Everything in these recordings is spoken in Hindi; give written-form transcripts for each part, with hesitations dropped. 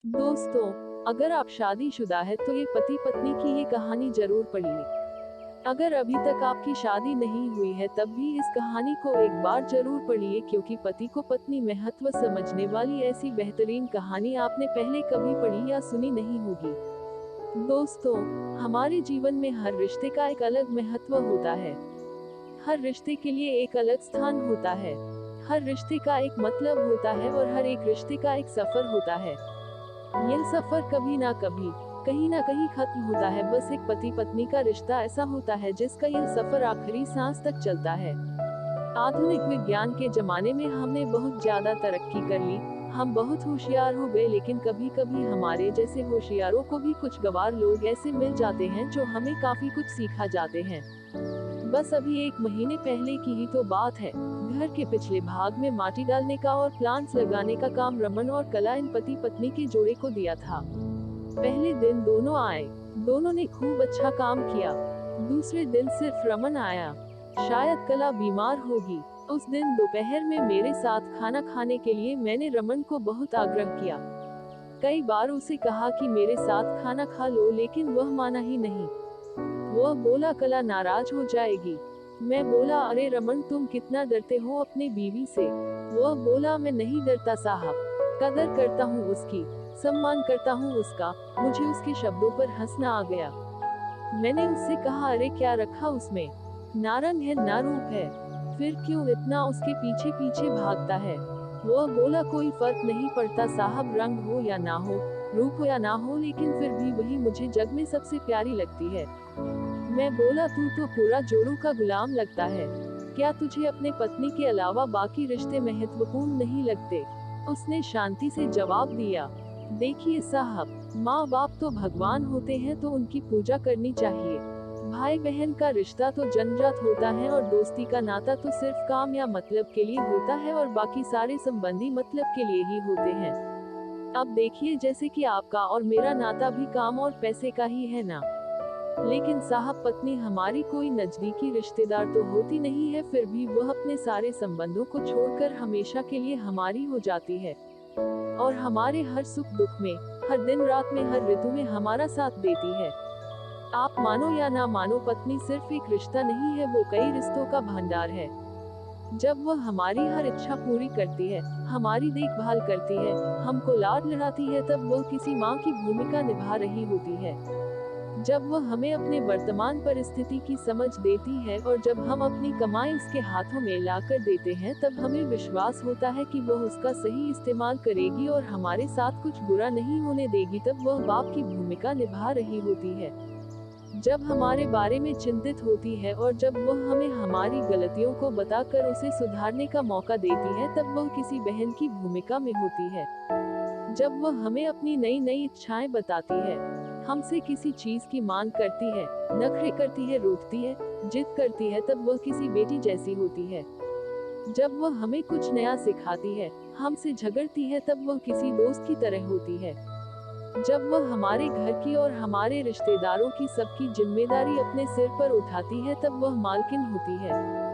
दोस्तों, अगर आप शादीशुदा है तो ये पति पत्नी की ये कहानी जरूर पढ़िए। अगर अभी तक आपकी शादी नहीं हुई है तब भी इस कहानी को एक बार जरूर पढ़िए, क्योंकि पति को पत्नी महत्व समझने वाली ऐसी बेहतरीन कहानी आपने पहले कभी पढ़ी या सुनी नहीं होगी। दोस्तों, हमारे जीवन में हर रिश्ते का एक अलग महत्व होता है। हर रिश्ते के लिए एक अलग स्थान होता है। हर रिश्ते का एक मतलब होता है और हर एक रिश्ते का एक सफर होता है। यह सफर कभी ना कभी, कहीं ना कहीं खत्म होता है। बस एक पति पत्नी का रिश्ता ऐसा होता है जिसका यह सफर आखिरी सांस तक चलता है। आधुनिक विज्ञान के जमाने में हमने बहुत ज्यादा तरक्की कर ली। हम बहुत होशियार हो गए, लेकिन कभी कभी हमारे जैसे होशियारों को भी कुछ गंवार लोग ऐसे मिल जाते हैं जो हमें काफी कुछ सिखा जाते हैं। बस अभी 1 महीने पहले की ही तो बात है। घर के पिछले भाग में माटी डालने का और प्लांट्स लगाने का काम रमन और कला इन पति पत्नी के जोड़े को दिया था। पहले दिन दोनों आए। दोनों ने खूब अच्छा काम किया। दूसरे दिन सिर्फ रमन आया। शायद कला बीमार होगी। उस दिन दोपहर में मेरे साथ खाना खाने के लिए मैंने रमन को बहुत आग्रह किया। कई बार उसे कहा कि मेरे साथ खाना खा लो, लेकिन वह माना ही नहीं। वह बोला कला नाराज हो जाएगी। मैं बोला अरे रमन, तुम कितना डरते हो अपने बीवी से। वह बोला मैं नहीं डरता साहब, कदर करता हूँ उसकी, सम्मान करता हूँ उसका। मुझे उसके शब्दों पर हंसना आ गया। मैंने उससे कहा अरे क्या रखा उसमें, ना रंग है ना रूप है, फिर क्यों इतना उसके पीछे पीछे भागता है। वह बोला कोई फर्क नहीं पड़ता साहब, रंग हो या ना हो, रूप हो या ना हो, लेकिन फिर भी वही मुझे जग में सबसे प्यारी लगती है। मैं बोला तू तो पूरा जोरू का गुलाम लगता है। क्या तुझे अपने पत्नी के अलावा बाकी रिश्ते महत्वपूर्ण नहीं लगते। उसने शांति से जवाब दिया, देखिए साहब, माँ बाप तो भगवान होते हैं तो उनकी पूजा करनी चाहिए। भाई बहन का रिश्ता तो जन्मजात होता है और दोस्ती का नाता तो सिर्फ काम या मतलब के लिए होता है और बाकी सारे संबंधी मतलब के लिए ही होते हैं। अब देखिए, जैसे कि आपका और मेरा नाता भी काम और पैसे का ही है ना। लेकिन साहब, पत्नी हमारी कोई नजदीकी रिश्तेदार तो होती नहीं है, फिर भी वह अपने सारे संबंधों को छोड़कर हमेशा के लिए हमारी हो जाती है और हमारे हर सुख दुख में, हर दिन रात में, हर ऋतु में हमारा साथ देती है। आप मानो या ना मानो, पत्नी सिर्फ एक रिश्ता नहीं है, वो कई रिश्तों का भंडार है। जब वह हमारी हर इच्छा पूरी करती है, हमारी देखभाल करती है, हमको लाड लड़ाती है, तब वह किसी माँ की भूमिका निभा रही होती है। जब वह हमें अपने वर्तमान परिस्थिति की समझ देती है और जब हम अपनी कमाई उसके हाथों में लाकर देते हैं, तब हमें विश्वास होता है कि वह उसका सही इस्तेमाल करेगी और हमारे साथ कुछ बुरा नहीं होने देगी, तब वह बाप की भूमिका निभा रही होती है। जब हमारे बारे में चिंतित होती है और जब वह हमें हमारी गलतियों को बताकर उसे सुधारने का मौका देती है, तब वह किसी बहन की भूमिका में होती है। जब वह हमें अपनी नई नई इच्छाएं बताती है, हमसे किसी चीज की मांग करती है, नखरे करती है, रोकती है, जिद करती है, तब वह किसी बेटी जैसी होती है। जब वह हमें कुछ नया सिखाती है, हमसे झगड़ती है, तब वह किसी दोस्त की तरह होती है। जब वह हमारे घर की और हमारे रिश्तेदारों की सबकी जिम्मेदारी अपने सिर पर उठाती है, तब वह मालकिन होती है।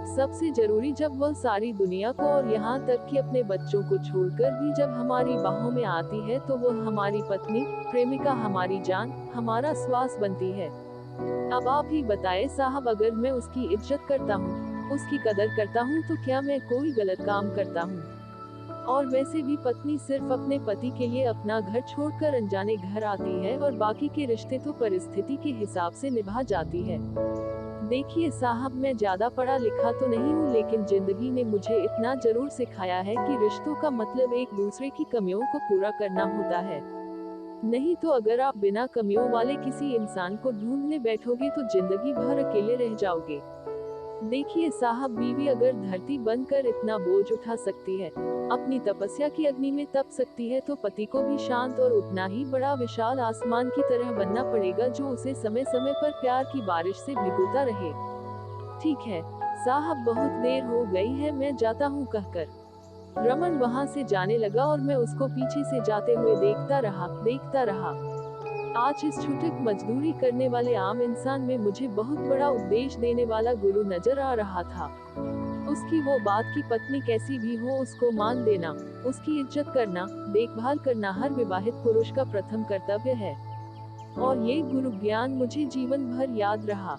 सबसे जरूरी, जब वह सारी दुनिया को और यहाँ तक कि अपने बच्चों को छोड़कर भी जब हमारी बाहों में आती है, तो वह हमारी पत्नी, प्रेमिका, हमारी जान, हमारा श्वास बनती है। अब आप ही बताएं साहब, अगर मैं उसकी इज्जत करता हूँ, उसकी कदर करता हूँ, तो क्या मैं कोई गलत काम करता हूँ। और वैसे भी पत्नी सिर्फ अपने पति के लिए अपना घर छोड़कर अनजाने घर आती है और बाकी के रिश्ते तो परिस्थिति के हिसाब से निभा जाती है। देखिए साहब, मैं ज्यादा पढ़ा लिखा तो नहीं हूँ, लेकिन जिंदगी ने मुझे इतना जरूर सिखाया है कि रिश्तों का मतलब एक दूसरे की कमियों को पूरा करना होता है। नहीं तो अगर आप बिना कमियों वाले किसी इंसान को ढूंढने बैठोगे तो जिंदगी भर अकेले रह जाओगे। देखिए साहब, बीवी अगर धरती बनकर इतना बोझ उठा सकती है, अपनी तपस्या की अग्नि में तप सकती है, तो पति को भी शांत और उतना ही बड़ा विशाल आसमान की तरह बनना पड़ेगा, जो उसे समय समय पर प्यार की बारिश से भिगोता रहे। ठीक है साहब, बहुत देर हो गई है, मैं जाता हूँ कहकर रमन वहाँ से जाने लगा और मैं उसको पीछे से जाते हुए देखता रहा। आज इस छूटक मजदूरी करने वाले आम इंसान में मुझे बहुत बड़ा उपदेश देने वाला गुरु नजर आ रहा था। उसकी वो बात कि पत्नी कैसी भी हो उसको मान देना, उसकी इज्जत करना, देखभाल करना हर विवाहित पुरुष का प्रथम कर्तव्य है। और ये गुरु ज्ञान मुझे जीवन भर याद रहा।